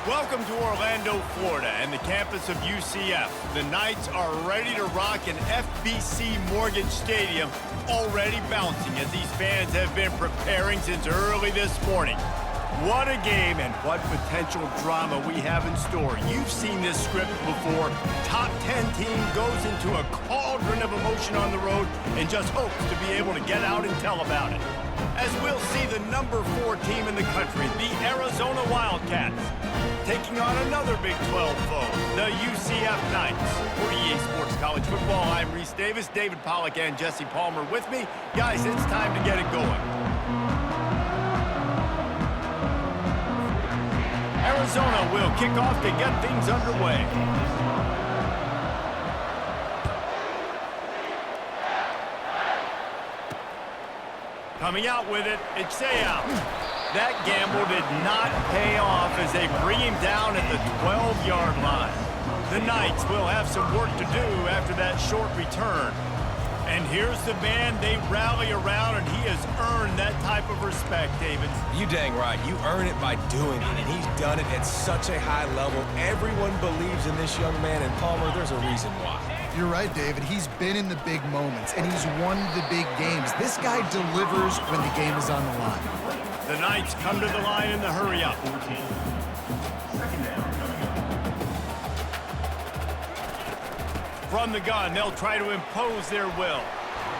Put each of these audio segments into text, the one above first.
Welcome to Orlando, Florida, and the campus of UCF. The Knights are ready to rock an FBC Mortgage Stadium, already bouncing as these fans have been preparing since early this morning. What a game and what potential drama we have in store. You've seen this script before. Top 10 team goes into a cauldron of emotion on the road and just hopes to be able to get out and tell about it. As we'll see the number 4 team in the country, the Arizona Wildcats, taking on another Big 12 foe, the UCF Knights. For EA Sports College Football, I'm Reese Davis, David Pollack, and Jesse Palmer with me. Guys, it's time to get it going. Arizona will kick off to get things underway. Coming out with it, it's out. That gamble did not pay off as they bring him down at the 12-yard line. The Knights will have some work to do after that short return. And here's the man they rally around, and he has earned that type of respect, David. You dang right. You earn it by doing it, and he's done it at such a high level. Everyone believes in this young man, and Palmer, there's a reason why. You're right, David. He's been in the big moments, and he's won the big games. This guy delivers when the game is on the line. The Knights come to the line in the hurry-up. From the gun, they'll try to impose their will.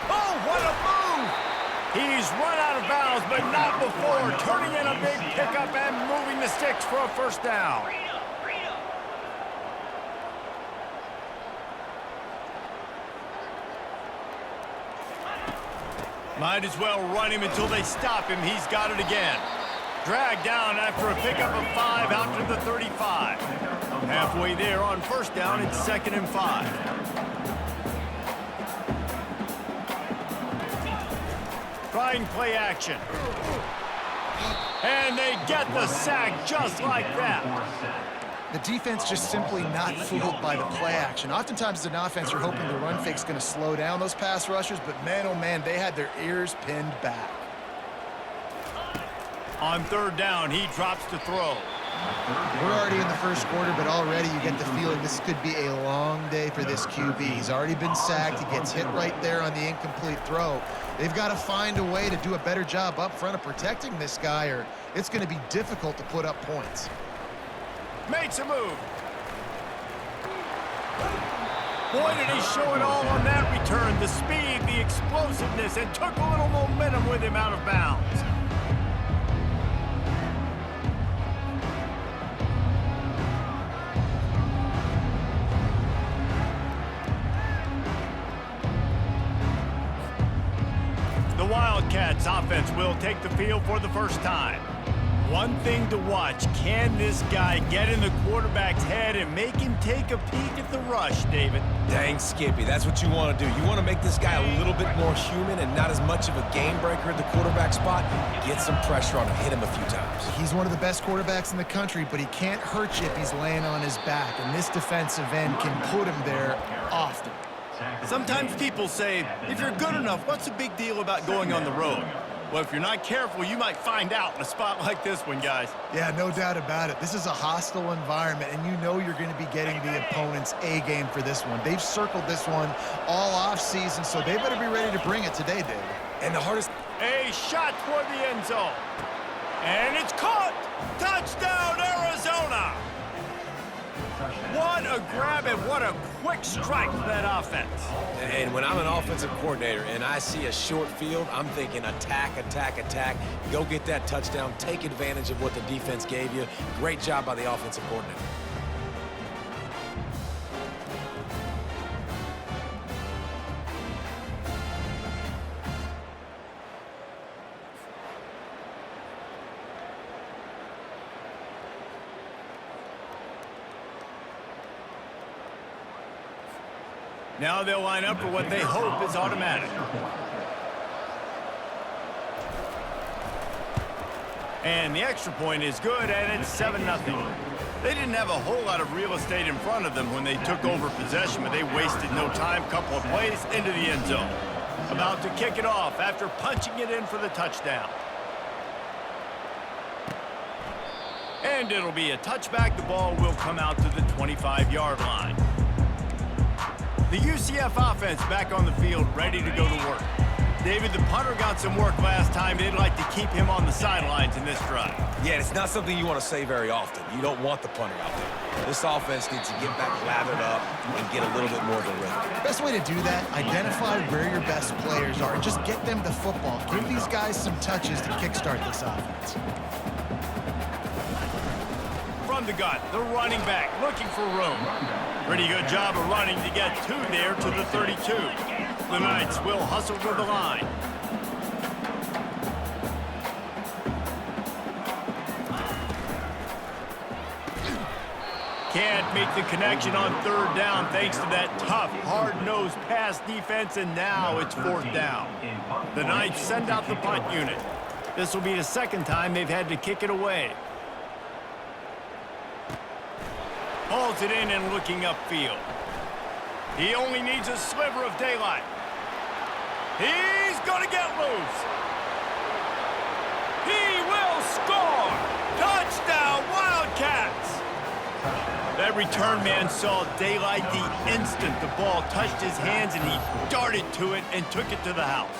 Oh, what a move! He's run out of bounds, but not before turning in a big pickup and moving the sticks for a first down. Might as well run him until they stop him. He's got it again. Dragged down after a pickup of 5 out to the 35. Halfway there on first down, it's 2nd and 5. Trying play action. And they get the sack just like that. The defense just simply not fooled by the play action. Oftentimes as an offense, you're hoping the run fake's going to slow down those pass rushers, but man, oh man, they had their ears pinned back. On 3rd down, he drops to throw. We're already in the first quarter, but already you get the feeling this could be a long day for this QB. He's already been sacked. He gets hit right there on the incomplete throw. They've got to find a way to do a better job up front of protecting this guy, or it's going to be difficult to put up points. Makes a move. Boy, did he show it all on that return. The speed, the explosiveness, and took a little momentum with him out of bounds. The Wildcats offense will take the field for the first time. One thing to watch, can this guy get in the quarterback's head and make him take a peek at the rush, David? Dang, Skippy, that's what you want to do. You want to make this guy a little bit more human and not as much of a game breaker at the quarterback spot. Get some pressure on him, hit him a few times. He's one of the best quarterbacks in the country, but he can't hurt you if he's laying on his back, and this defensive end can put him there often. Sometimes people say, if you're good enough, what's the big deal about going on the road? Well, if you're not careful, you might find out in a spot like this one, guys. Yeah, no doubt about it. This is a hostile environment, and you know you're going to be getting the opponent's A game for this one. They've circled this one all offseason, so they better be ready to bring it today, David. And the hardest... A shot toward the end zone. And it's caught! Touchdown, Arizona! What a grab and what a quick strike for that offense. And when I'm an offensive coordinator and I see a short field, I'm thinking attack, attack, attack. Go get that touchdown. Take advantage of what the defense gave you. Great job by the offensive coordinator. Now they'll line up for what they hope is automatic. And the extra point is good, and it's 7-0. They didn't have a whole lot of real estate in front of them when they took over possession, but they wasted no time. Couple of plays into the end zone. About to kick it off after punching it in for the touchdown. And it'll be a touchback. The ball will come out to the 25-yard line. The UCF offense back on the field, ready to go to work. David, the punter got some work last time. They'd like to keep him on the sidelines in this drive. Yeah, it's not something you want to say very often. You don't want the punter out there. This offense needs to get back lathered up and get a little bit more of a rhythm. Best way to do that, identify where your best players are and just get them the football. Give these guys some touches to kickstart this offense. From the gun, the running back looking for room. Pretty good job of running to get two there to the 32. The Knights will hustle to the line. Can't make the connection on third down thanks to that tough, hard-nosed pass defense, and now it's fourth down. The Knights send out the punt unit. This will be the second time they've had to kick it away. Hauls it in and looking upfield. He only needs a sliver of daylight. He's going to get loose. He will score. Touchdown, Wildcats. That return man saw daylight the instant the ball touched his hands, and he darted to it and took it to the house.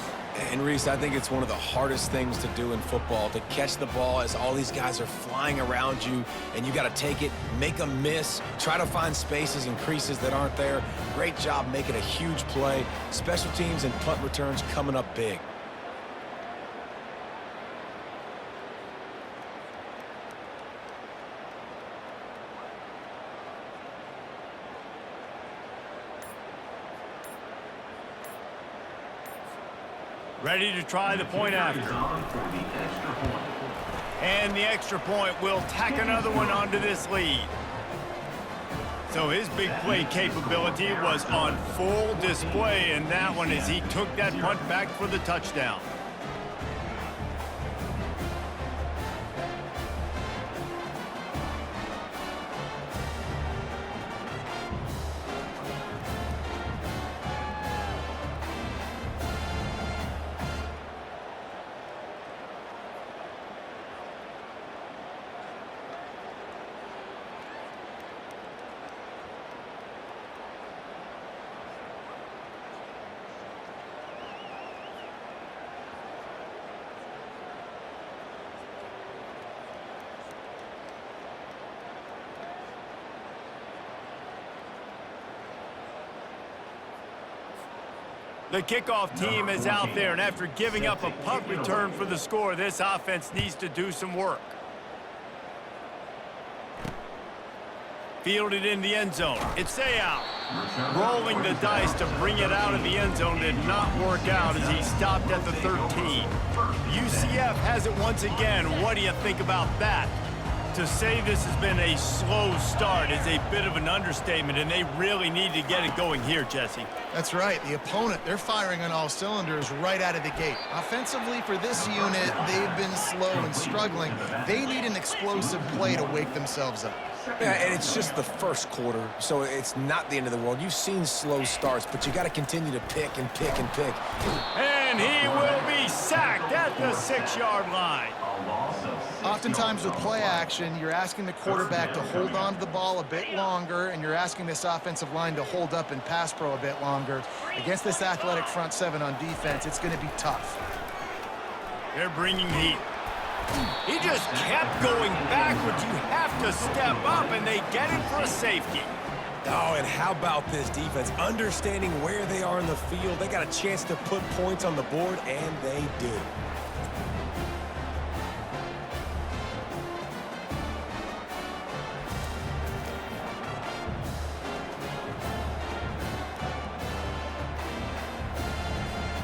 And Reese, I think it's one of the hardest things to do in football, to catch the ball as all these guys are flying around you, and you got to take it, make them miss, try to find spaces and creases that aren't there. Great job making a huge play. Special teams and punt returns coming up big. Ready to try the point after. And the extra point will tack another one onto this lead. So his big play capability was on full display in that one as he took that punt back for the touchdown. The kickoff team is out there, and after giving up a punt return for the score, this offense needs to do some work. Fielded in the end zone. It's out. Rolling the dice to bring it out of the end zone did not work out as he stopped at the 13. UCF has it once again. What do you think about that? To say this has been a slow start is a bit of an understatement, and they really need to get it going here, Jesse. That's right. The opponent, they're firing on all cylinders right out of the gate. Offensively, for this unit, they've been slow and struggling. They need an explosive play to wake themselves up. Yeah, and it's just the first quarter, so it's not the end of the world. You've seen slow starts, but you got to continue to pick and pick and pick. And he will be sacked at the 6-yard line. Oftentimes with play action, you're asking the quarterback to hold on to the ball a bit longer, and you're asking this offensive line to hold up in pass pro a bit longer. Against this athletic front seven on defense, it's going to be tough. They're bringing heat. He just kept going backwards. You have to step up, and they get it for a safety. Oh, and how about this defense? Understanding where they are in the field. They got a chance to put points on the board, and they do.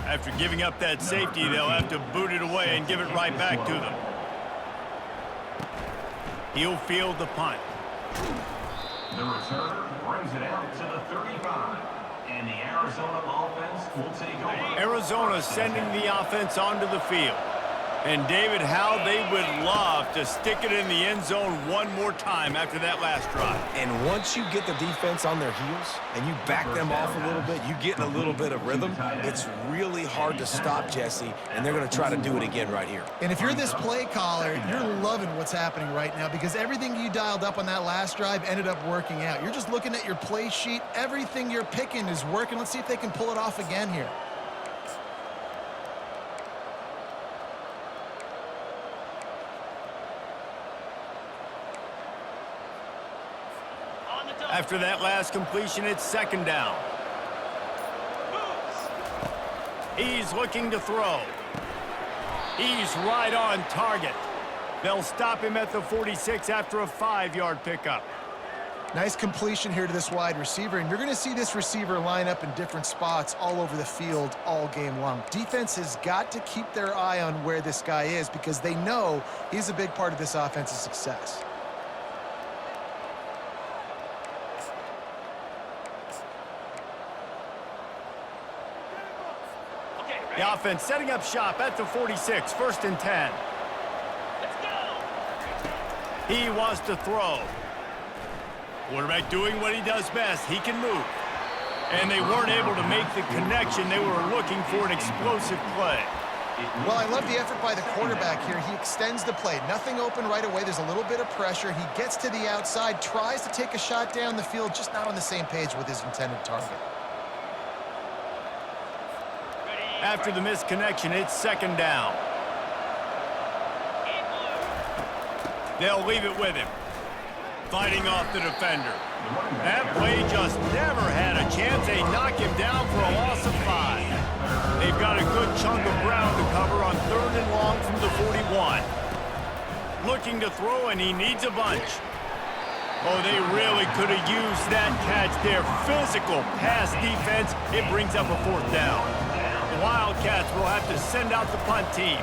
After giving up that safety, they'll have to boot it away and give it right back to them. He'll field the punt. The return brings it out to the 35. And the Arizona offense will take over. Arizona sending the offense onto the field. And David, how they would love to stick it in the end zone one more time after that last drive. And once you get the defense on their heels and you back them off a little bit, you get in a little bit of rhythm, it's really hard to stop Jesse, and they're going to try to do it again right here. And if you're this play caller, you're loving what's happening right now because everything you dialed up on that last drive ended up working out. You're just looking at your play sheet. Everything you're picking is working. Let's see if they can pull it off again here. After that last completion, it's second down. He's looking to throw. He's right on target. They'll stop him at the 46 after a 5-yard pickup. Nice completion here to this wide receiver, and you're going to see this receiver line up in different spots all over the field all game long. Defense has got to keep their eye on where this guy is because they know he's a big part of this offense's success. The offense setting up shop at the 46, 1st and 10. Let's go. He wants to throw. Quarterback doing what he does best. He can move. And they weren't able to make the connection. They were looking for an explosive play. Well, I love the effort by the quarterback here. He extends the play. Nothing open right away. There's a little bit of pressure. He gets to the outside, tries to take a shot down the field, just not on the same page with his intended target. After the missed connection, it's second down. They'll leave it with him. Fighting off the defender. That play just never had a chance. They knock him down for a loss of 5. They've got a good chunk of ground to cover on 3rd and long from the 41. Looking to throw, and he needs a bunch. Oh, they really could have used that catch there. Physical pass defense. It brings up a 4th down. The Wildcats will have to send out the punt team.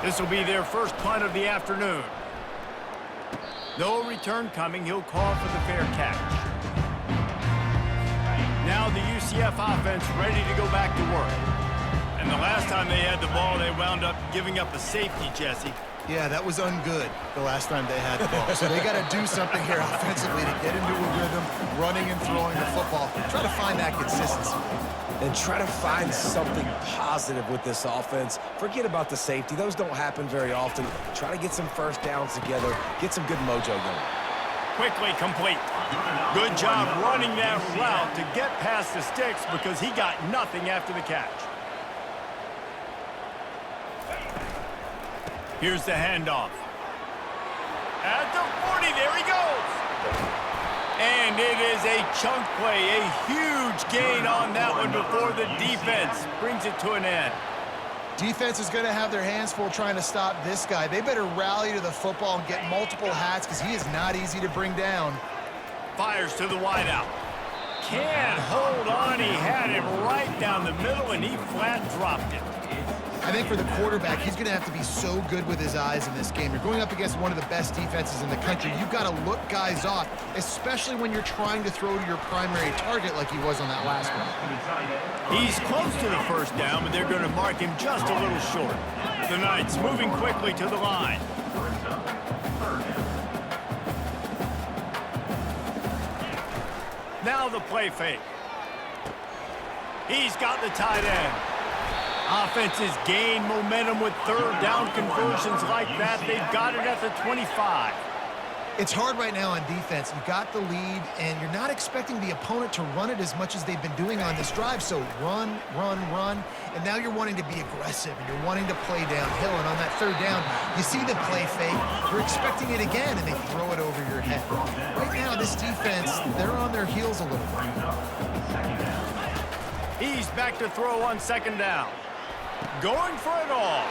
This will be their first punt of the afternoon. No return coming. He'll call for the fair catch. Now the UCF offense ready to go back to work. And the last time they had the ball, they wound up giving up a safety, Jesse. Yeah, that was ungood the last time they had the ball. So they got to do something here offensively to get into a rhythm, running and throwing the football. Try to find that consistency. And try to find something positive with this offense. Forget about the safety. Those don't happen very often. Try to get some first downs together. Get some good mojo going. Quickly complete. Good job running that route to get past the sticks because he got nothing after the catch. Here's the handoff. At the 40, there he goes. And it is a chunk play, a huge gain on that one before the defense brings it to an end. Defense is going to have their hands full trying to stop this guy. They better rally to the football and get multiple hats because he is not easy to bring down. Fires to the wideout. Can't hold on. He had him right down the middle, and he flat dropped it. I think for the quarterback, he's going to have to be so good with his eyes in this game. You're going up against one of the best defenses in the country. You've got to look guys off, especially when you're trying to throw to your primary target like he was on that last one. He's close to the first down, but they're going to mark him just a little short. The Knights moving quickly to the line. Now the play fake. He's got the tight end. Offenses gain momentum with 3rd down conversions like that. They've got it at the 25. It's hard right now on defense. You got the lead, and you're not expecting the opponent to run it as much as they've been doing on this drive. So run, run, run, and now you're wanting to be aggressive, and you're wanting to play downhill. And on that 3rd down, you see the play fake. You're expecting it again, and they throw it over your head. Right now, this defense, they're on their heels a little bit. He's back to throw on 2nd down. Going for it all.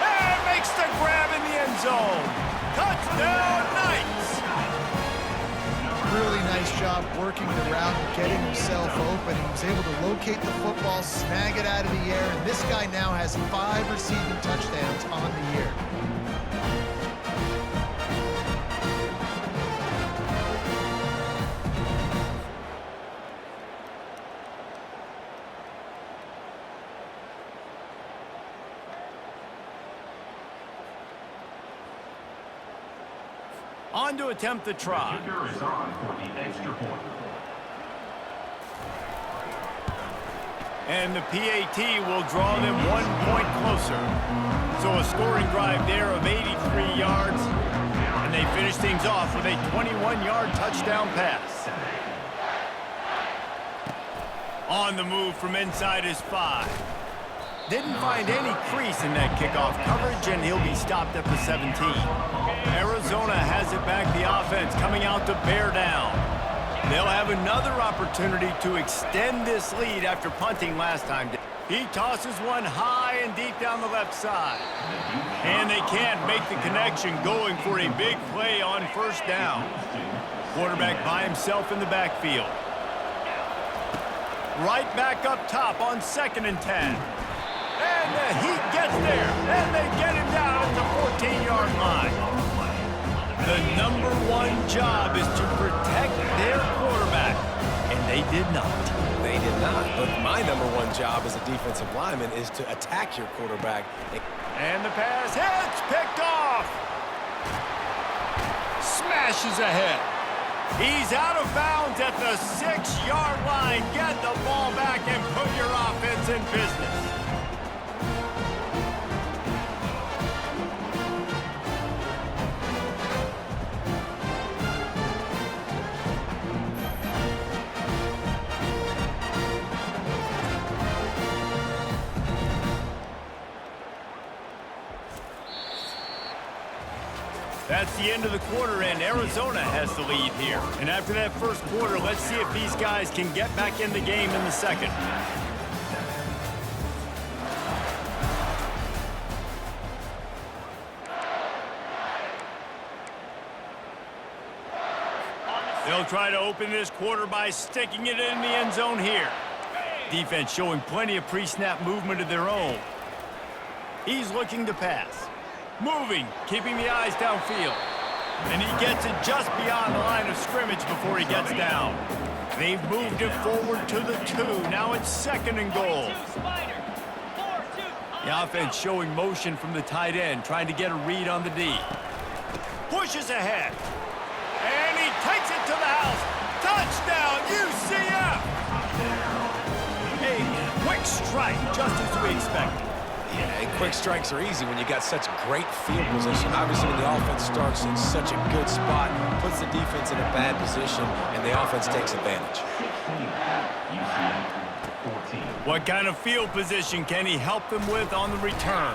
And makes the grab in the end zone. Touchdown, Knights! Really nice job working the route and getting himself open. He was able to locate the football, snag it out of the air, and this guy now has 5 receiving touchdowns on the year. On to attempt the try. The kicker is on for the extra point. And the PAT will draw them 1 point closer. So a scoring drive there of 83 yards. And they finish things off with a 21-yard touchdown pass. On the move from inside his 5. Didn't find any crease in that kickoff coverage, and he'll be stopped at the 17. Arizona has it back, the offense coming out to bear down. They'll have another opportunity to extend this lead after punting last time. He tosses one high and deep down the left side. And they can't make the connection, going for a big play on first down. Quarterback by himself in the backfield. Right back up top on 2nd and 10. And the Heat gets there, and they get him down at the 14-yard line. The #1 job is to protect their quarterback, and they did not. They did not, but my #1 job as a defensive lineman is to attack your quarterback. And the pass hits, picked off. Smashes ahead. He's out of bounds at the 6-yard line. Get the ball back and put your offense in business. That's the end of the quarter, and Arizona has the lead here. And after that first quarter, let's see if these guys can get back in the game in the second. They'll try to open this quarter by sticking it in the end zone here. Defense showing plenty of pre-snap movement of their own. He's looking to pass. Moving, keeping the eyes downfield. And he gets it just beyond the line of scrimmage before he gets down. They've moved it forward to the 2. Now it's 2nd and goal. The offense showing motion from the tight end, trying to get a read on the D. Pushes ahead. And he takes it to the house. Touchdown, UCF! A quick strike, just as we expected. Yeah, and quick strikes are easy when you got such great field position. Obviously, when the offense starts in such a good spot, puts the defense in a bad position, and the offense takes advantage. What kind of field position can he help them with on the return?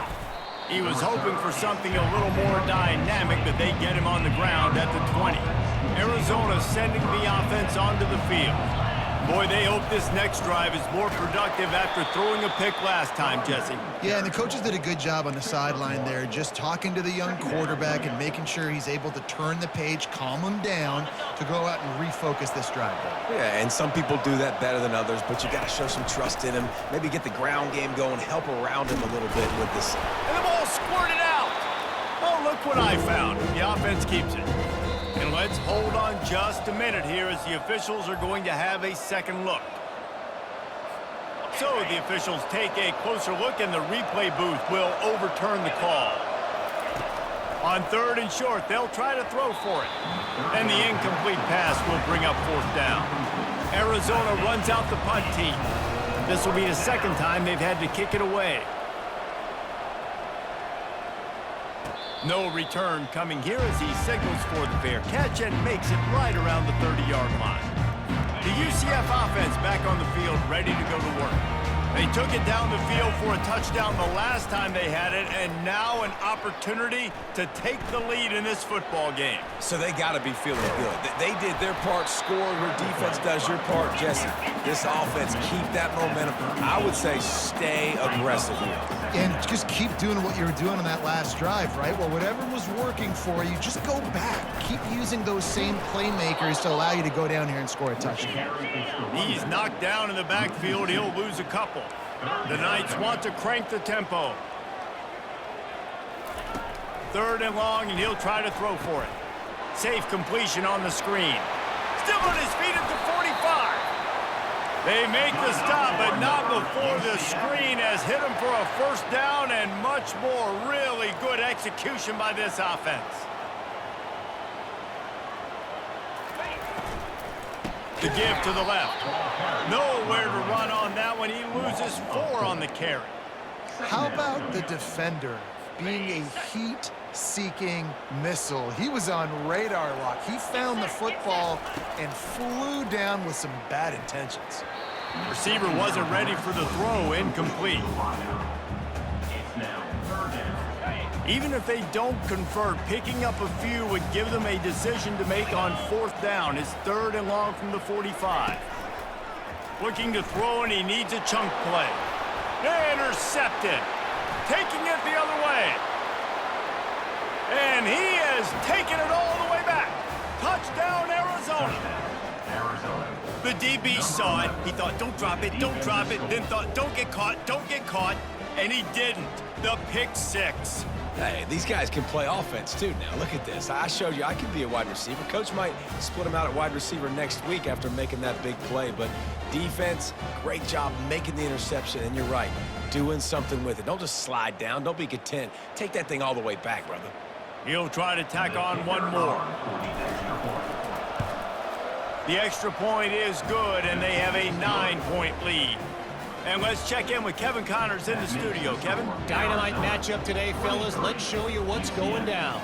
He was hoping for something a little more dynamic, but they get him on the ground at the 20. Arizona sending the offense onto the field. Boy, they hope this next drive is more productive after throwing a pick last time, Jesse. Yeah, and the coaches did a good job on the sideline there, just talking to the young quarterback and making sure he's able to turn the page, calm him down to go out and refocus this drive. Yeah, and some people do that better than others, but you got to show some trust in him. Maybe get the ground game going, help around him a little bit with this. And the ball squirted out. Oh, look what I found. The offense keeps it. And let's hold on just a minute here as the officials are going to have a second look. So the officials take a closer look, and the replay booth will overturn the call. On 3rd and short, they'll try to throw for it. And the incomplete pass will bring up 4th down. Arizona runs out the punt team. This will be the second time they've had to kick it away. No return coming here as he signals for the fair catch and makes it right around the 30-yard line. The UCF offense back on the field, ready to go to work. They took it down the field for a touchdown the last time they had it, and now an opportunity to take the lead in this football game. So they got to be feeling good. They did their part, score. Your defense does your part, Jesse. This offense, keep that momentum. I would say stay aggressive here. And just keep doing what you were doing on that last drive, right? Well, whatever was working for you, just go back. Keep using those same playmakers to allow you to go down here and score a touchdown. He's knocked down in the backfield. He'll lose a couple. The Knights want to crank the tempo. 3rd and long, and he'll try to throw for it. Safe completion on the screen. Still on his feet at the 45. They make the stop, but not before the screen has hit him for a first down, and much more. Really good execution by this offense. The give to the left. Nowhere to run on that one. He loses 4 on the carry. How about the defender being a heat-seeking missile? He was on radar lock. He found the football and flew down with some bad intentions. Receiver wasn't ready for the throw. Incomplete. It's now 3rd down. Even if they don't convert, picking up a few would give them a decision to make on 4th down. It's 3rd and long from the 45. Looking to throw, and he needs a chunk play. Intercepted. Taking it the other way. And he has taken it all the way back. Touchdown, Arizona. The DB saw it. He thought, don't drop it, don't drop it. Then thought, don't get caught. And he didn't. The pick 6. Hey, these guys can play offense, too, now. Look at this. I showed you I can be a wide receiver. Coach might split him out at wide receiver next week after making that big play. But defense, great job making the interception. And you're right, doing something with it. Don't just slide down. Don't be content. Take that thing all the way back, brother. He'll try to tack on one more. The extra point is good, and they have a 9-point lead. And let's check in with Kevin Connors in the studio. Kevin? Dynamite matchup today, fellas. Let's show you what's going down.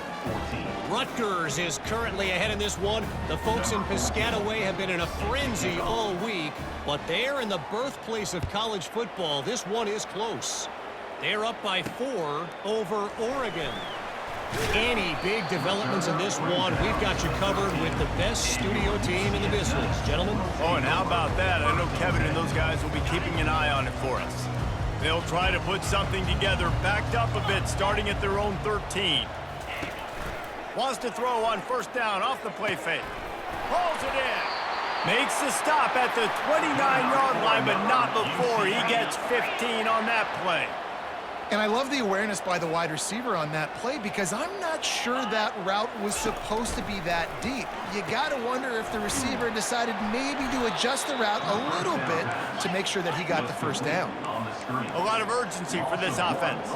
Rutgers is currently ahead in this one. The folks in Piscataway have been in a frenzy all week, but they're in the birthplace of college football. This one is close. They're up by 4 over Oregon. Any big developments in this one, we've got you covered with the best studio team in the business, gentlemen. Oh, and how about that? I know Kevin and those guys will be keeping an eye on it for us. They'll try to put something together, backed up a bit, starting at their own 13. Wants to throw on 1st down off the play fake. Pulls it in. Makes the stop at the 29-yard line, but not before he gets 15 on that play. And I love the awareness by the wide receiver on that play because I'm not sure that route was supposed to be that deep. You got to wonder if the receiver decided maybe to adjust the route a little bit to make sure that he got the 1st down. A lot of urgency for this offense.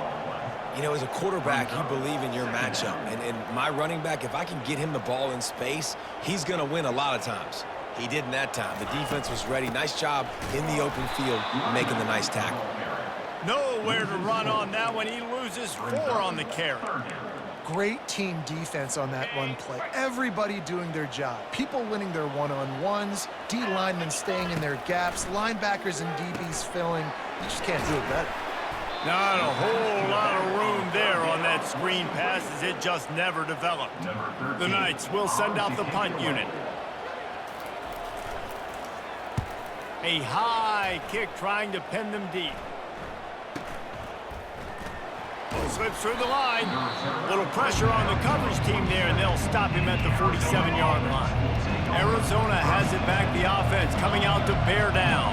You know, as a quarterback, you believe in your matchup. And my running back, if I can get him the ball in space, he's going to win a lot of times. He didn't that time. The defense was ready. Nice job in the open field making the nice tackle. Nowhere to run on that one. He loses 4 on the carry. Great team defense on that run play. Everybody doing their job. People winning their one-on-ones, D linemen staying in their gaps, linebackers and DBs filling. You just can't do it better. Not a whole lot of room there on that screen pass as it just never developed. The Knights will send out the punt unit. A high kick trying to pin them deep. Slips through the line. Little pressure on the coverage team there, and they'll stop him at the 47-yard line. Arizona has it back, the offense coming out to bear down.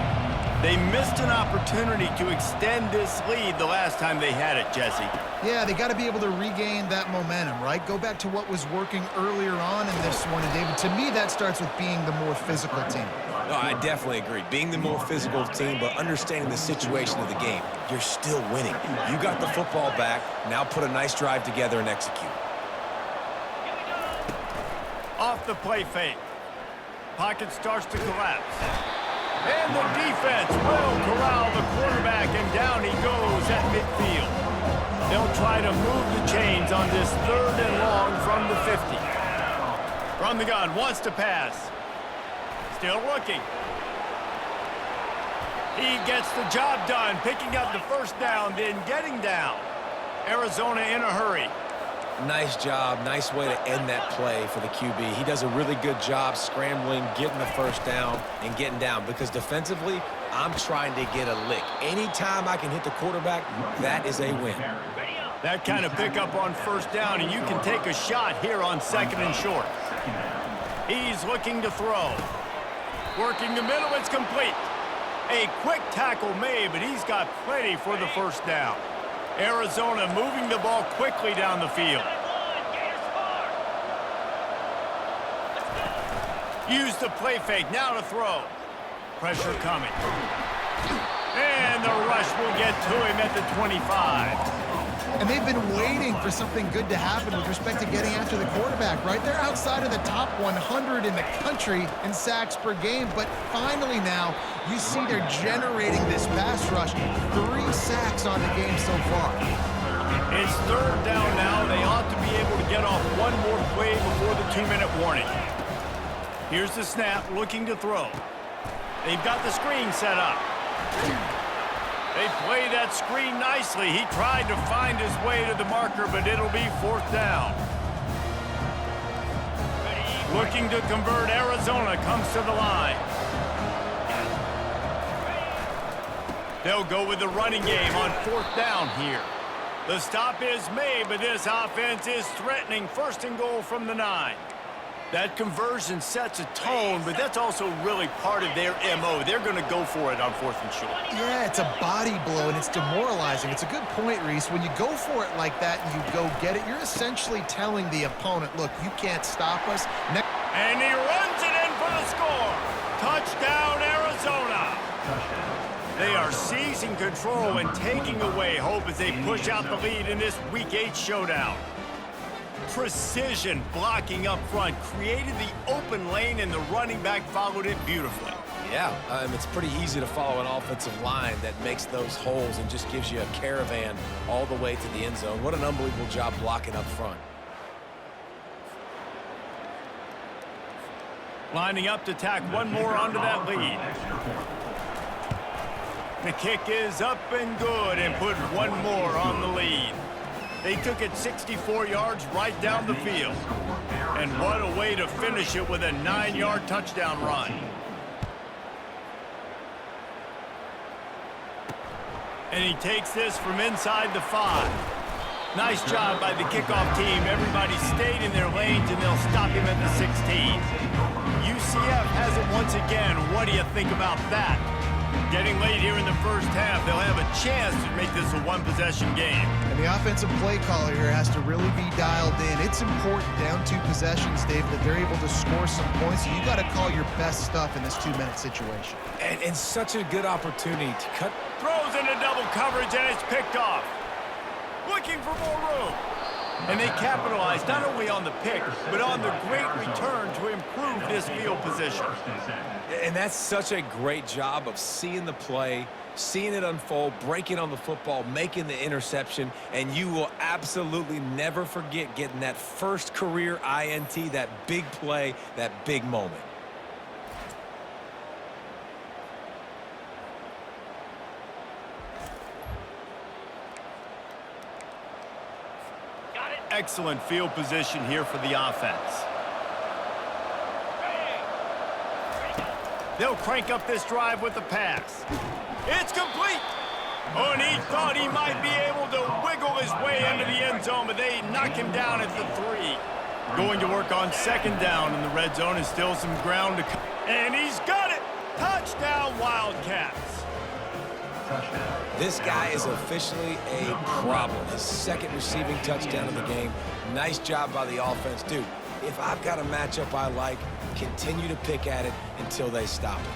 They missed an opportunity to extend this lead the last time they had it, Jesse. Yeah, they got to be able to regain that momentum, right? Go back to what was working earlier on in this one, and David, to me, that starts with being the more physical team. No, I definitely agree. Being the more physical team, but understanding the situation of the game. You're still winning. You got the football back. Now put a nice drive together and execute. Off the play fake. Pocket starts to collapse. And the defense will corral the quarterback, and down he goes at midfield. They'll try to move the chains on this 3rd and long from the 50. From the gun, wants to pass. Still looking. He gets the job done, picking up the 1st down, then getting down. Arizona in a hurry. Nice job. Nice way to end that play for the QB. He does a really good job scrambling, getting the 1st down, and getting down. Because defensively, I'm trying to get a lick. Anytime I can hit the quarterback, that is a win. That kind of pickup on 1st down, and you can take a shot here on 2nd and short. He's looking to throw. Working the middle, it's complete. A quick tackle made, but he's got plenty for the 1st down. Arizona moving the ball quickly down the field. Use the play fake, now to throw. Pressure coming. And the rush will get to him at the 25. And they've been waiting for something good to happen with respect to getting after the quarterback, right? They're outside of the top 100 in the country in sacks per game, but finally now you see they're generating this pass rush. 3 sacks on the game so far. It's third down now. They ought to be able to get off one more play before the 2-minute warning. Here's the snap, looking to throw. They've got the screen set up. They play that screen nicely. He tried to find his way to the marker, but it'll be 4th down. Looking to convert, Arizona comes to the line. They'll go with the running game on 4th down here. The stop is made, but this offense is threatening 1st and goal from the 9. That conversion sets a tone, but that's also really part of their MO. They're going to go for it on 4th and short. Yeah, it's a body blow, and it's demoralizing. It's a good point, Reese. When you go for it like that and you go get it, you're essentially telling the opponent, look, you can't stop us. And he runs it in for the score. Touchdown, Arizona. They are seizing control and taking away hope as they push out the lead in this Week 8 showdown. Precision blocking up front created the open lane, and the running back followed it beautifully. Yeah, it's pretty easy to follow an offensive line that makes those holes and just gives you a caravan all the way to the end zone. What an unbelievable job blocking up front. Lining up to tack one more onto that lead. The kick is up and good and put one more on the lead. They took it 64 yards right down the field. And what a way to finish it with a 9-yard touchdown run. And he takes this from inside the 5. Nice job by the kickoff team. Everybody stayed in their lanes, and they'll stop him at the 16. UCF has it once again. What do you think about that? Getting late here in the first half, they'll have a chance to make this a one-possession game. And the offensive play caller here has to really be dialed in. It's important down 2 possessions, Dave, that they're able to score some points. So you got to call your best stuff in this 2-minute situation. And such a good opportunity to cut. Throws into double coverage, and it's picked off. Looking for more room. And they capitalized not only on the pick, but on the great return to improve this field position. And that's such a great job of seeing the play, seeing it unfold, breaking on the football, making the interception, and you will absolutely never forget getting that first career INT, that big play, that big moment. Excellent field position here for the offense. They'll crank up this drive with the pass. It's complete. Oh, and he thought he might be able to wiggle his way into the end zone, but they knock him down at the 3. Going to work on 2nd down in the red zone is still some ground to cover. And he's got it. Touchdown, Wildcats. This guy is officially a problem. His 2nd receiving touchdown of the game. Nice job by the offense. Dude, if I've got a matchup I like, continue to pick at it until they stop it.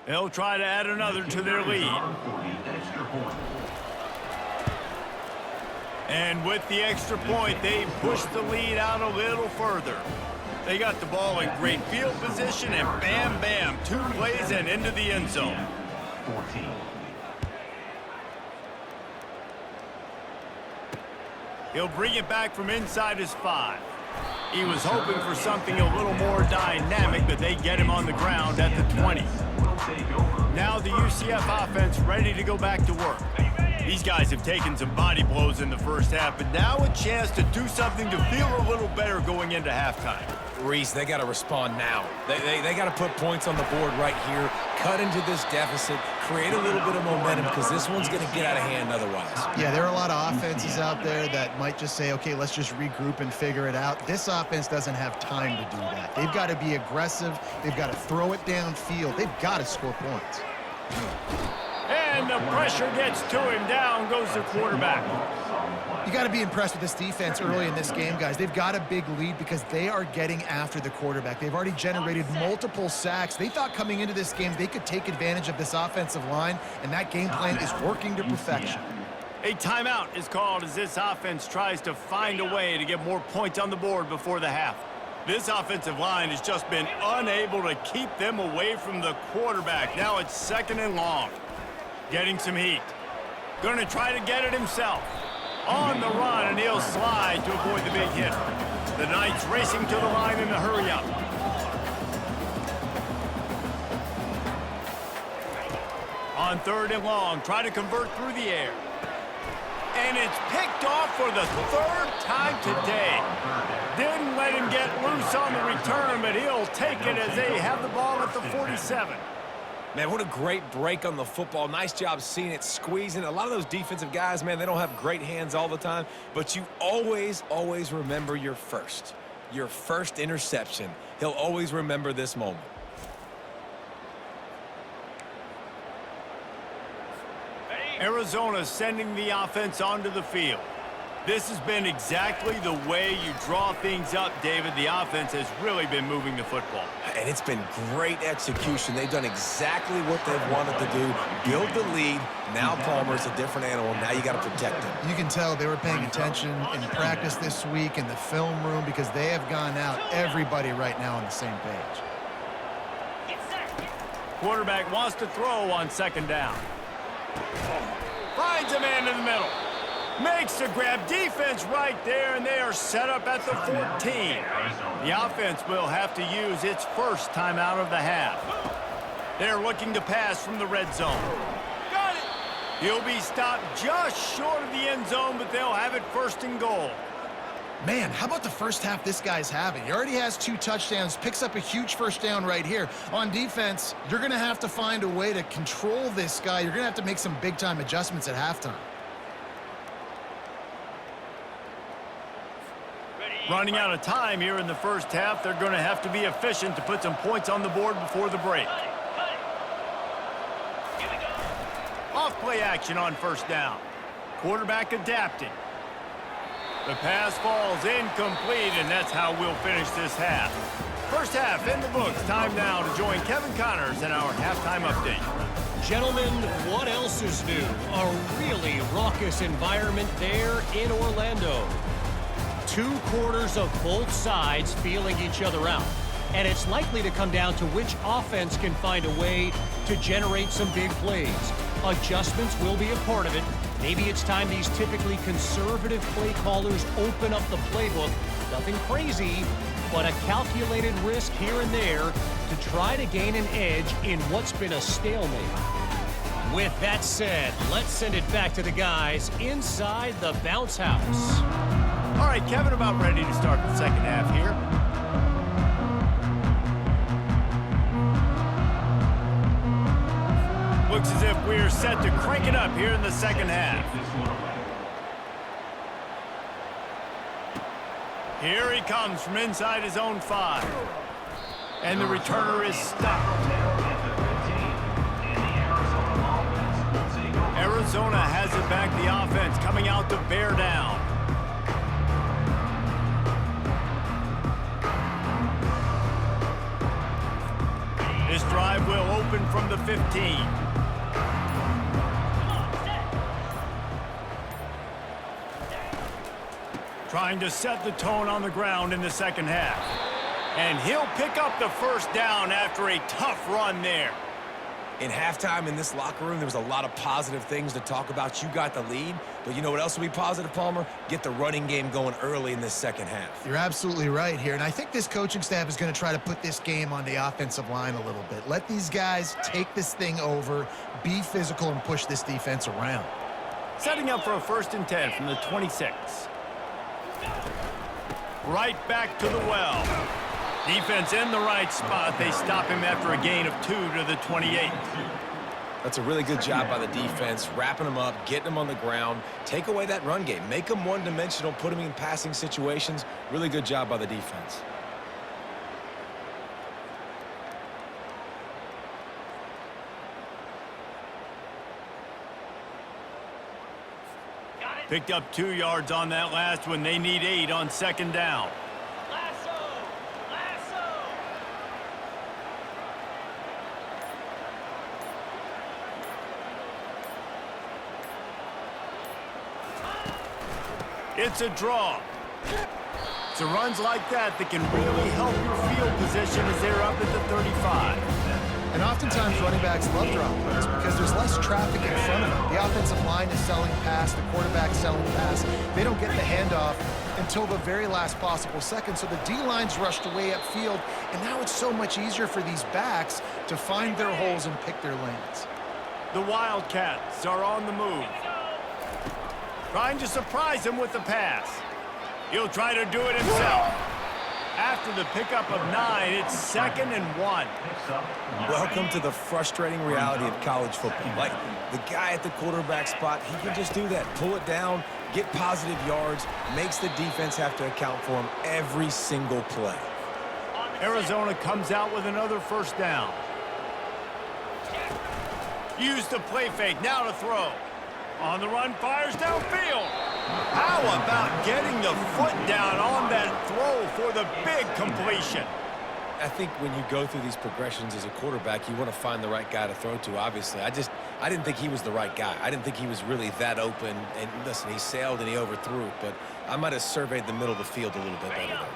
They'll try to add another to their lead. And with the extra point, they push the lead out a little further. They got the ball in great field position, and bam, bam, 2 plays and into the end zone. He'll bring it back from inside his 5. He was hoping for something a little more dynamic, but they get him on the ground at the 20. Now the UCF offense ready to go back to work. These guys have taken some body blows in the first half, but now a chance to do something to feel a little better going into halftime. Reese, they got to respond now. They got to put points on the board right here, cut into this deficit, create a little bit of momentum, because this one's going to get out of hand otherwise. Yeah, there are a lot of offenses out there that might just say, okay, let's just regroup and figure it out. This offense doesn't have time to do that. They've got to be aggressive. They've got to throw it downfield. They've got to score points. And And the pressure gets to him. Down goes the quarterback. You got to be impressed with this defense early in this game, guys. They've got a big lead because they are getting after the quarterback. They've already generated multiple sacks. They thought coming into this game they could take advantage of this offensive line, and that game plan is working to perfection. A timeout is called as this offense tries to find a way to get more points on the board before the half. This offensive line has just been unable to keep them away from the quarterback. Now it's 2nd and long. Getting some heat. Going to try to get it himself. On the run, and he'll slide to avoid the big hit. The Knights racing to the line in a hurry-up. On 3rd and long, try to convert through the air. And it's picked off for the 3rd time today. Didn't let him get loose on the return, but he'll take it as they have the ball at the 47. Man, what a great break on the football. Nice job seeing it, squeezing. A lot of those defensive guys, man, they don't have great hands all the time, but you always, always remember your first interception. He'll always remember this moment. Arizona sending the offense onto the field. This has been exactly the way you draw things up, David. The offense has really been moving the football. And it's been great execution. They've done exactly what they've wanted to do. Build the lead. Now Palmer's a different animal. Now you got to protect him. You can tell they were paying attention in practice this week in the film room because they have gone out, everybody right now on the same page. Quarterback wants to throw on 2nd down. Finds a man in the middle. Makes the grab. Defense right there, and they are set up at the 14. The offense will have to use its first timeout of the half. They're looking to pass from the red zone. Got it. He'll be stopped just short of the end zone, but they'll have it 1st and goal. Man, how about the first half this guy's having? He already has 2 touchdowns, picks up a huge 1st down right here. On defense, you're going to have to find a way to control this guy. You're going to have to make some big-time adjustments at halftime. Running out of time here in the first half. They're going to have to be efficient to put some points on the board before the break. Off-play action on 1st down. Quarterback adapting. The pass falls incomplete, and that's how we'll finish this half. First half in the books. Time now to join Kevin Connors in our halftime update. Gentlemen, what else is new? A really raucous environment there in Orlando. 2 quarters of both sides feeling each other out. And it's likely to come down to which offense can find a way to generate some big plays. Adjustments will be a part of it. Maybe it's time these typically conservative play callers open up the playbook. Nothing crazy, but a calculated risk here and there to try to gain an edge in what's been a stalemate. With that said, let's send it back to the guys inside the bounce house. All right, Kevin, about ready to start the second half here. Looks as if we're set to crank it up here in the second half. Here he comes from inside his own 5. And the returner is stopped. Arizona has it back, the offense coming out to bear down. This drive will open from the 15. Trying to set the tone on the ground in the second half. And he'll pick up the 1st down after a tough run there. In halftime in this locker room, there was a lot of positive things to talk about. You got the lead, but you know what else will be positive, Palmer? Get the running game going early in this second half. You're absolutely right here, and I think this coaching staff is going to try to put this game on the offensive line a little bit. Let these guys take this thing over, be physical, and push this defense around. Setting up for a 1st and 10 from the 26. Right back to the well. Defense in the right spot. They stop him after a gain of 2 to the 28. That's a really good job by the defense, wrapping them up, getting them on the ground. Take away that run game. Make them one-dimensional, put them in passing situations. Really good job by the defense. Picked up 2 yards on that last one. They need 8 on second down. It's a draw. It's runs like that that can really help your field position as they're up at the 35. And oftentimes running backs love drop plays because there's less traffic in front of them. The offensive line is selling pass, the quarterback selling pass. They don't get the handoff until the very last possible second, so the D-line's rushed away upfield, and now it's so much easier for these backs to find their holes and pick their lanes. The Wildcats are on the move. Trying to surprise him with the pass. He'll try to do it himself. After the pickup of 9, it's 2nd and 1. Welcome to the frustrating reality of college football. Like, the guy at the quarterback spot, he can just do that. Pull it down, get positive yards, makes the defense have to account for him every single play. Arizona comes out with another first down. Use the play fake, now to throw. On the run, fires downfield. How about getting the foot down on that throw for the big completion? I think when you go through these progressions as a quarterback, you want to find the right guy to throw to, obviously. I didn't think he was the right guy. I didn't think he was really that open. And listen, he sailed and he overthrew, but I might have surveyed the middle of the field a little bit better there.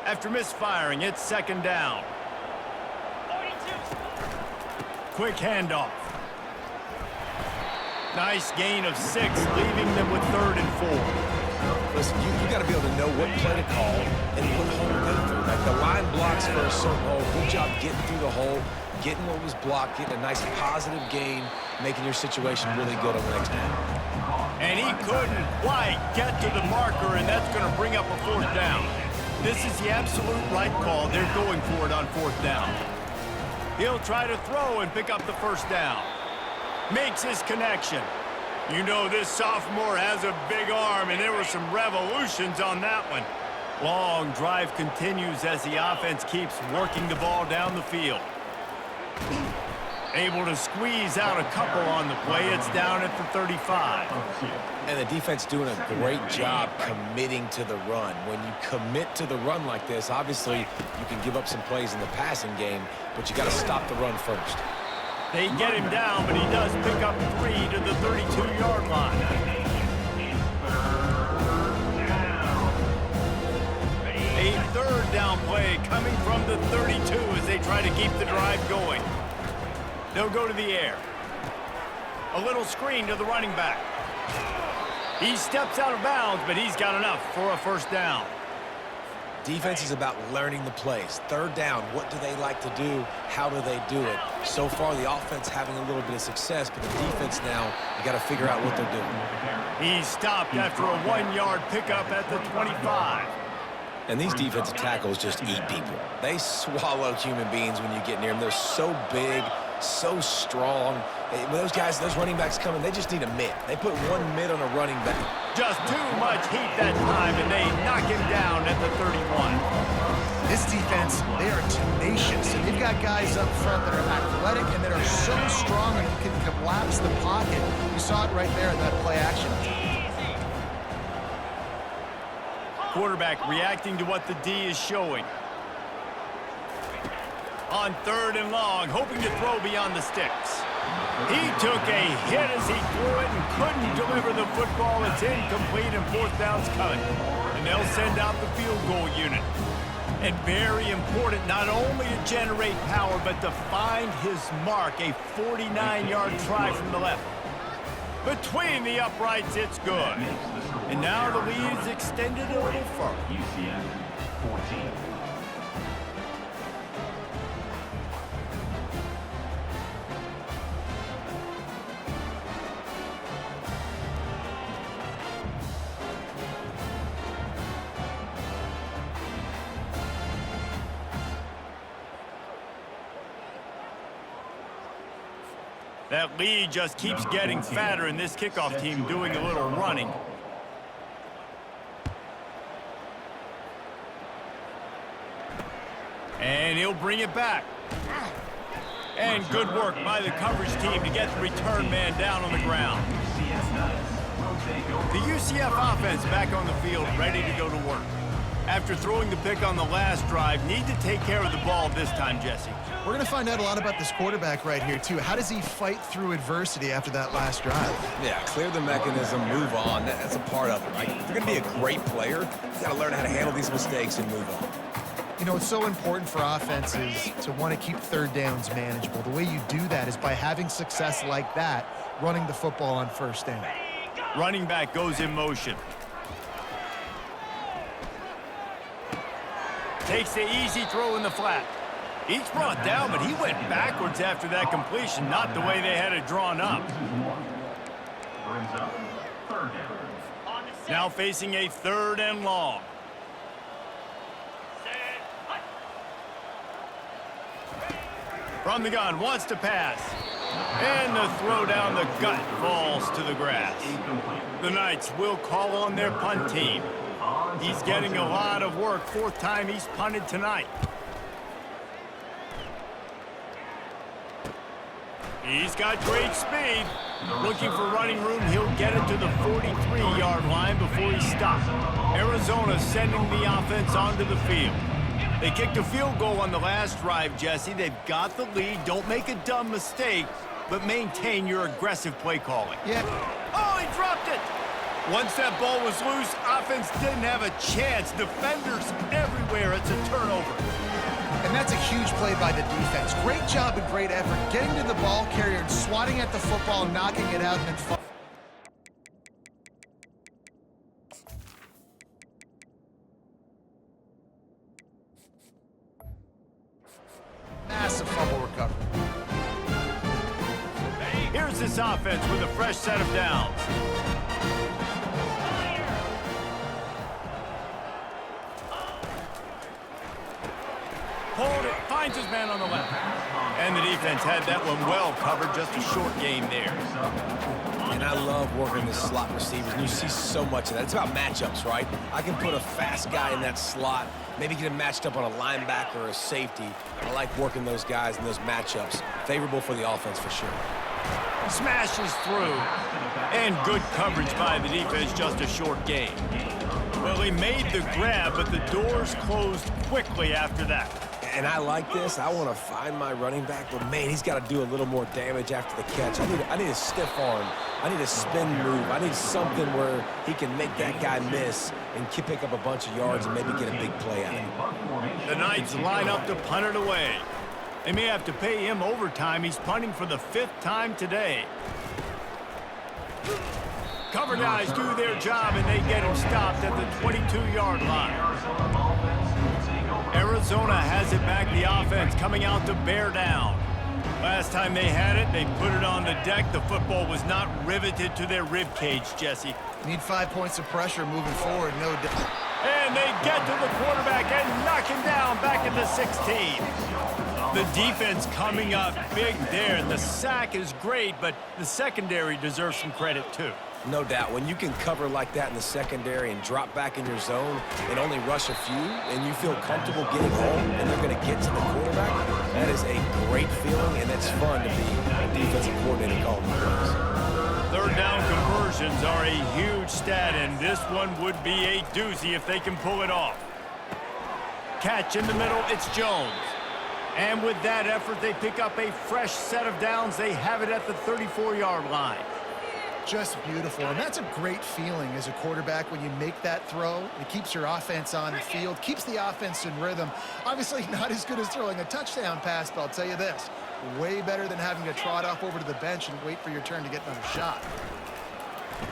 After misfiring, it's 2nd down. Quick handoff. Nice gain of 6, leaving them with 3rd and 4. Listen, you got to be able to know what play to call and what hole to go through. Like, the line blocks for a certain hole. Good job getting through the hole, getting what was blocked, getting a nice positive gain, making your situation really good on the next down. And he couldn't quite get to the marker, and that's going to bring up a 4th down. This is the absolute right call. They're going for it on 4th down. He'll try to throw and pick up the 1st down. Makes his connection. You know this sophomore has a big arm, and there were some revolutions on that one. Long drive continues as the offense keeps working the ball down the field. Able to squeeze out a couple on the play. It's down at the 35. And the defense doing a great job committing to the run. When you commit to the run like this, obviously you can give up some plays in the passing game, but you got to stop the run first. They get him down, but he does pick up 3 to the 32-yard line. A 3rd down play coming from the 32 as they try to keep the drive going. They'll go to the air. A little screen to the running back. He steps out of bounds, but he's got enough for a 1st down. Defense is about learning the plays. 3rd down, what do they like to do? How do they do it? So far, the offense having a little bit of success, but the defense now, you got to figure out what they're doing. He's stopped after a 1-yard pickup at the 25. And these defensive tackles just eat people. They swallow human beings when you get near them. They're so big, so strong. When those guys, those running backs coming, they just need a mid. They put 1 mid on a running back. Just too much heat that time, and they knock him down at the 31. This defense, they are tenacious, and they've got guys up front that are athletic and that are so strong and can collapse the pocket. You saw it right there in that play action. Quarterback reacting to what the D is showing. On 3rd and long, hoping to throw beyond the sticks. He took a hit as he threw it and couldn't deliver the football. It's incomplete and 4th down's coming. And they'll send out the field goal unit. And very important, not only to generate power, but to find his mark, a 49-yard try from the left. Between the uprights, it's good. And now the lead is extended a little further. UCF 14. That lead just keeps getting fatter, and this kickoff team doing a little running. And he'll bring it back. And good work by the coverage team to get the return man down on the ground. The UCF offense back on the field, ready to go to work. After throwing the pick on the last drive, need to take care of the ball this time, Jesse. We're going to find out a lot about this quarterback right here, too. How does he fight through adversity after that last drive? Yeah, clear the mechanism, move on. That's a part of it, right? If you're going to be a great player, you got to learn how to handle these mistakes and move on. You know, it's so important for offenses to want to keep third downs manageable. The way you do that is by having success like that, running the football on first down. Running back goes in motion. Takes the easy throw in the flat. He's brought down, but he went backwards after that completion, not the way they had it drawn up. Now facing a 3rd and long. From the gun, wants to pass. And the throw down the gut falls to the grass. The Knights will call on their punt team. He's getting a lot of work. 4th time he's punted tonight. He's got great speed. Looking for running room, he'll get it to the 43-yard line before he stops. Arizona sending the offense onto the field. They kicked a field goal on the last drive, Jesse. They've got the lead. Don't make a dumb mistake, but maintain your aggressive play calling. Yeah. Oh, he dropped it. Once that ball was loose, offense didn't have a chance. Defenders everywhere. It's a turnover. And that's a huge play by the defense. Great job and great effort getting to the ball carrier and swatting at the football, knocking it out, and then massive fumble recovery. Here's this offense with a fresh set of downs. Hold it, finds his man on the left. And the defense had that one well covered, just a short game there. And I love working the slot receivers, and you see so much of that. It's about matchups, right? I can put a fast guy in that slot, maybe get him matched up on a linebacker or a safety. I like working those guys in those matchups. Favorable for the offense for sure. Smashes through. And good coverage by the defense, just a short game. Well, he made the grab, but the doors closed quickly after that. And I like this. I want to find my running back, but man, he's got to do a little more damage after the catch. I need a stiff arm. I need a spin move. I need something where he can make that guy miss and pick up a bunch of yards and maybe get a big play out of it. The Knights line up to punt it away. They may have to pay him overtime. He's punting for the 5th time today. Cover guys do their job, and they get him stopped at the 22-yard line. Arizona has it back, the offense coming out to bear down. Last time they had it, they put it on the deck. The football was not riveted to their rib cage, Jesse. Need 5 points of pressure moving forward, no doubt. And they get to the quarterback and knock him down back at the 16. The defense coming up big there. The sack is great, but the secondary deserves some credit too. No doubt. When you can cover like that in the secondary and drop back in your zone and only rush a few, and you feel comfortable getting home and they're going to get to the quarterback, that is a great feeling, and it's fun to be a defensive coordinator calling plays. 3rd down conversions are a huge stat, and this one would be a doozy if they can pull it off. Catch in the middle, it's Jones. And with that effort, they pick up a fresh set of downs. They have it at the 34-yard line. Just beautiful, and that's a great feeling as a quarterback when you make that throw. It keeps your offense on the field, keeps the offense in rhythm. Obviously not as good as throwing a touchdown pass, but I'll tell you this, way better than having to trot off over to the bench and wait for your turn to get another shot.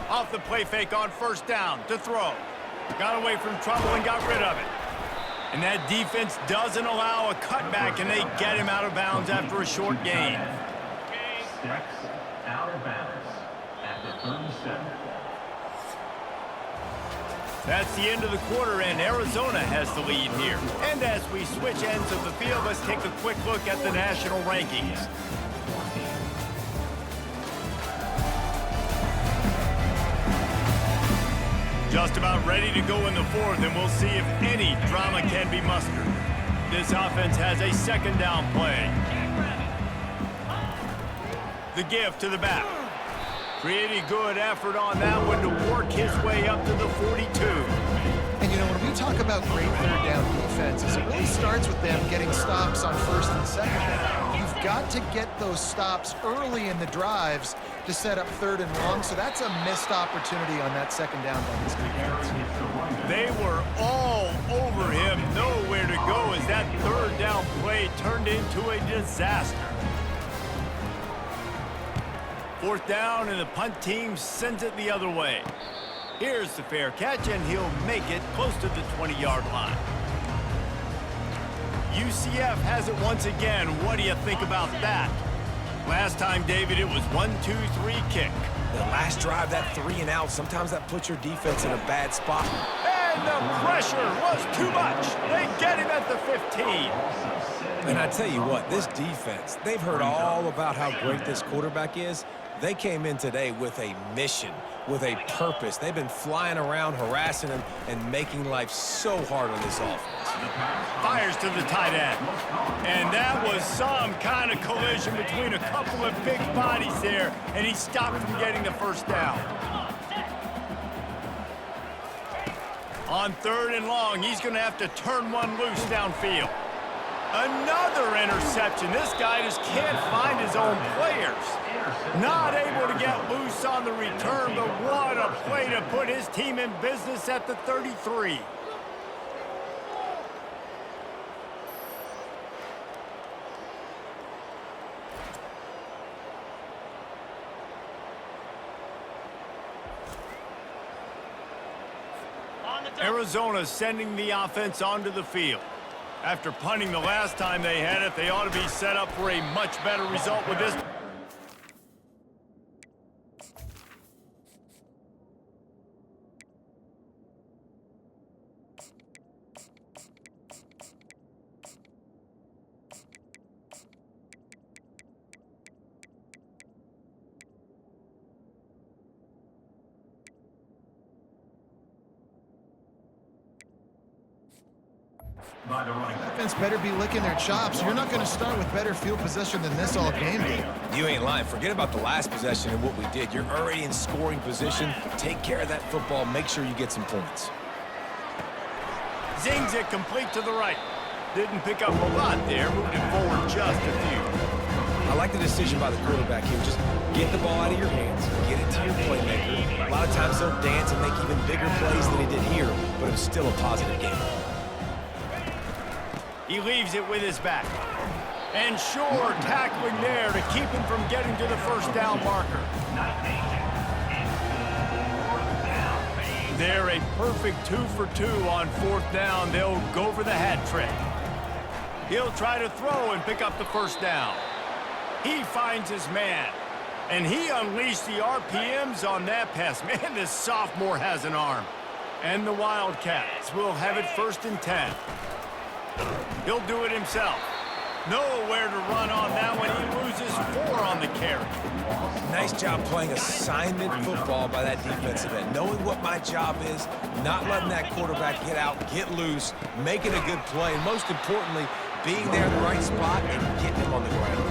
Off the play fake on 1st down to throw. Got away from trouble and got rid of it. And that defense doesn't allow a cutback, and they get him out of bounds after a short gain. Steps out of bounds. That's the end of the quarter, and Arizona has the lead here. And as we switch ends of the field, let's take a quick look at the national rankings. Just about ready to go in the 4th, and we'll see if any drama can be mustered. This offense has a 2nd down play. The give to the back. Pretty good effort on that one to work his way up to the 42. And, you know, when we talk about great third down defenses, it really starts with them getting stops on first and second down. You've got to get those stops early in the drives to set up third and long, so that's a missed opportunity on that second down by this defense. They were all over him, nowhere to go as that third down play turned into a disaster. Fourth down, and the punt team sends it the other way. Here's the fair catch, and he'll make it close to the 20-yard line. UCF has it once again. What do you think about that? Last time, David, it was 1-2-3 kick. The last drive, that 3 and out, sometimes that puts your defense in a bad spot. And the pressure was too much. They get him at the 15. And I tell you what, this defense, they've heard all about how great this quarterback is. They came in today with a mission, with a purpose. They've been flying around, harassing him, and making life so hard on this offense. Fires to the tight end. And that was some kind of collision between a couple of big bodies there, and he stopped from getting the first down. On third and long, he's going to have to turn one loose downfield. Another interception. This guy just can't find his own players. Not able to get loose on the return, but what a play to put his team in business at the 33. Arizona sending the offense onto the field. After punting the last time they had it, they ought to be set up for a much better result with this. By the running back. Defense better be licking their chops. You're not going to start with better field possession than this all game day. You ain't lying. Forget about the last possession and what we did. You're already in scoring position. Take care of that football. Make sure you get some points. Zings it complete to the right. Didn't pick up a lot there, moving forward just a few. I like the decision by the quarterback here. Just get the ball out of your hands, get it to your playmaker. A lot of times they'll dance and make even bigger plays than he did here, but it was still a positive game. He leaves it with his back. And sure, tackling there to keep him from getting to the first down marker. They're a perfect 2 for 2 on fourth down. They'll go for the hat trick. He'll try to throw and pick up the first down. He finds his man. And he unleashed the RPMs on that pass. Man, this sophomore has an arm. And the Wildcats will have it 1st and 10. He'll do it himself. Nowhere to run on that one. He loses 4 on the carry. Nice job playing assignment football by that defensive end. Knowing what my job is, not letting that quarterback get out, get loose, making a good play, and most importantly, being there in the right spot and getting him on the ground.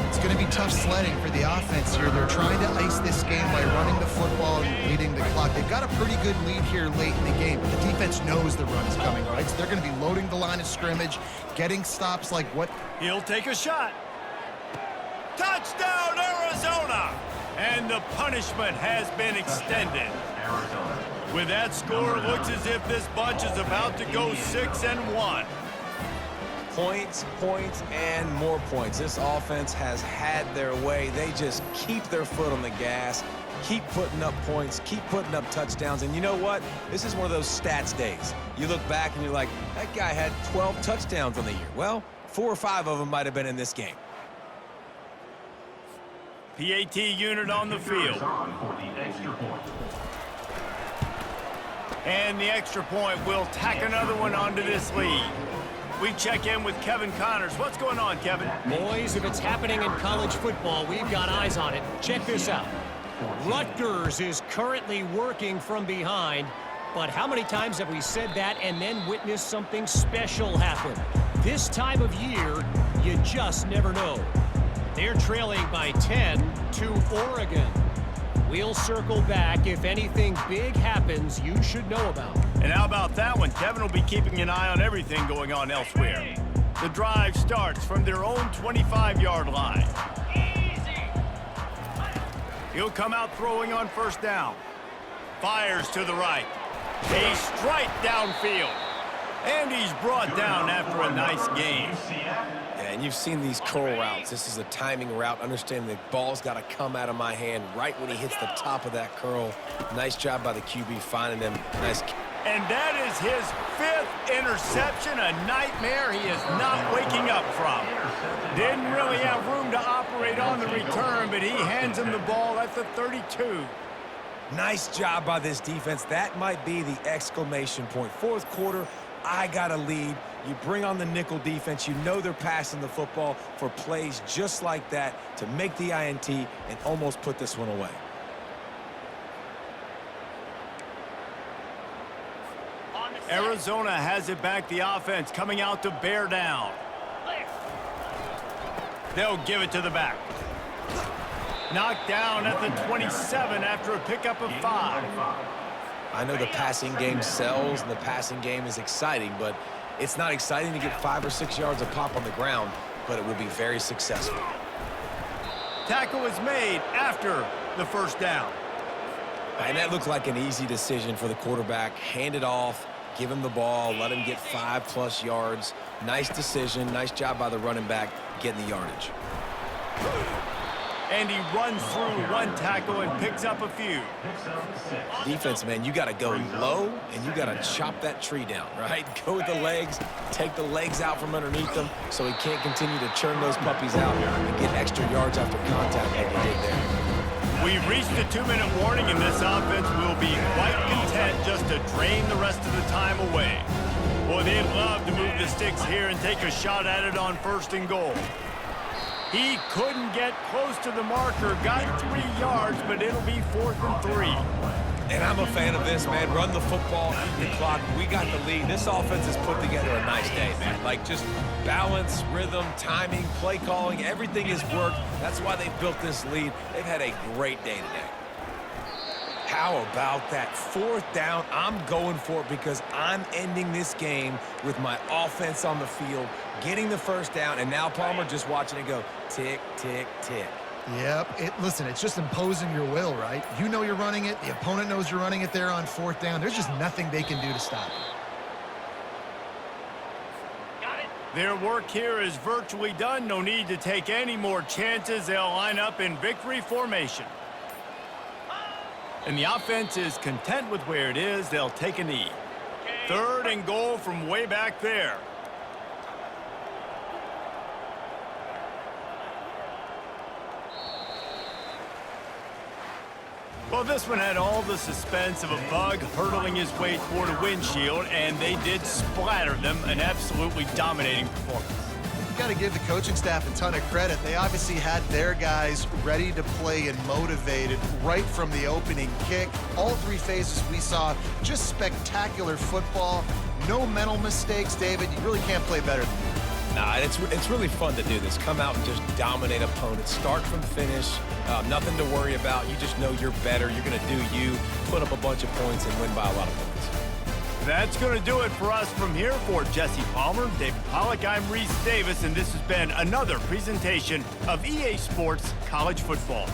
It's going to be tough sledding for the offense here. They're trying to ice this game by running the football and leading the clock. They've got a pretty good lead here late in the game. The defense knows the run's coming, right? So they're going to be loading the line of scrimmage, getting stops like what. He'll take a shot. Touchdown, Arizona! And the punishment has been extended. With that score, it looks as if this bunch is about to go 6-1. Points, points, and more points. This offense has had their way. They just keep their foot on the gas, keep putting up points, keep putting up touchdowns. And you know what? This is one of those stats days. You look back and you're like, that guy had 12 touchdowns on the year. Well, 4 or 5 of them might have been in this game. PAT unit on the field. And the extra point will tack another one onto this lead. We check in with Kevin Connors. What's going on, Kevin? Boys, if it's happening in college football, we've got eyes on it. Check this out. Rutgers is currently working from behind, but how many times have we said that and then witnessed something special happen? This time of year, you just never know. They're trailing by 10 to Oregon. We'll circle back if anything big happens you should know about. And how about that one? Kevin will be keeping an eye on everything going on elsewhere. The drive starts from their own 25-yard line. He'll come out throwing on first down. Fires to the right. A strike downfield. And he's brought down after a nice gain. Yeah, and you've seen these curl routes. This is a timing route. Understanding the ball's got to come out of my hand right when he hits the top of that curl. Nice job by the QB finding them. Nice. And that is his 5th interception, a nightmare he is not waking up from. Didn't really have room to operate on the return, but he hands him the ball at the 32. Nice job by this defense. That might be the exclamation point. Fourth quarter, I got a lead. You bring on the nickel defense. You know they're passing the football for plays just like that to make the INT and almost put this one away. Arizona has it back, the offense coming out to bear down. They'll give it to the back. Knocked down at the 27 after a pickup of 5. I know the passing game sells and the passing game is exciting, but it's not exciting to get 5 or 6 yards of pop on the ground, but it will be very successful. Tackle is made after the first down. And that looked like an easy decision for the quarterback. Hand it off, give him the ball, let him get 5+ yards. Nice decision, nice job by the running back getting the yardage. And he runs through one tackle and picks up a few. Defense, man, you got to go low, and you got to chop that tree down, right? Go with the legs, take the legs out from underneath them so he can't continue to churn those puppies out and get extra yards after contact like he did there. We've reached the 2-minute warning, and this offense will be quite content just to drain the rest of the time away. Boy, they'd love to move the sticks here and take a shot at it on 1st and goal. He couldn't get close to the marker, got 3 yards, but it'll be 4th and 3. And I'm a fan of this, man. Run the football, eat the clock. We got the lead. This offense has put together a nice day, man. Like, just balance, rhythm, timing, play calling, everything has worked. That's why they built this lead. They've had a great day today. How about that 4th down? I'm going for it because I'm ending this game with my offense on the field, getting the 1st down, and now Palmer just watching it go tick, tick, tick. Yep. Listen, it's just imposing your will, right? You know you're running it. The opponent knows you're running it there on 4th down. There's just nothing they can do to stop it. Their work here is virtually done. No need to take any more chances. They'll line up in victory formation. And the offense is content with where it is. They'll take a knee. 3rd and goal from way back there. Well, this one had all the suspense of a bug hurtling his way toward a windshield, and they did splatter them. An absolutely dominating performance. You've got to give the coaching staff a ton of credit. They obviously had their guys ready to play and motivated right from the opening kick. All 3 phases we saw, just spectacular football. No mental mistakes, David. You really can't play better than that. Nah, it's really fun to do this. Come out and just dominate opponents. Start from finish. Nothing to worry about. You just know you're better. You're going to do you, put up a bunch of points, and win by a lot of points. That's going to do it for us from here. For Jesse Palmer, David Pollack, I'm Reese Davis, and this has been another presentation of EA Sports College Football.